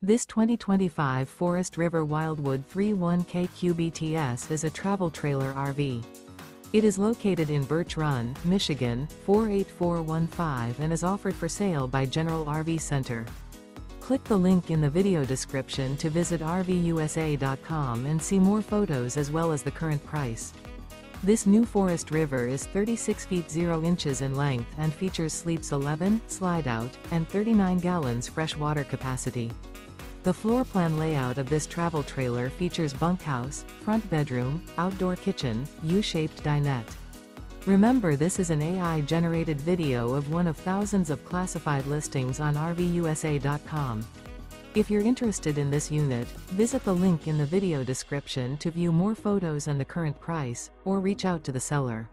This 2025 Forest River Wildwood 31K QBTS is a travel trailer RV. It is located in Birch Run, Michigan, 48415 and is offered for sale by General RV Center. Click the link in the video description to visit RVUSA.com and see more photos as well as the current price. This new Forest River is 36 feet 0 inches in length and features sleeps 11, slide-out, and 39 gallons fresh water capacity. The floor plan layout of this travel trailer features bunkhouse, front bedroom, outdoor kitchen, U-shaped dinette. Remember, this is an AI-generated video of one of thousands of classified listings on RVUSA.com. If you're interested in this unit, visit the link in the video description to view more photos and the current price, or reach out to the seller.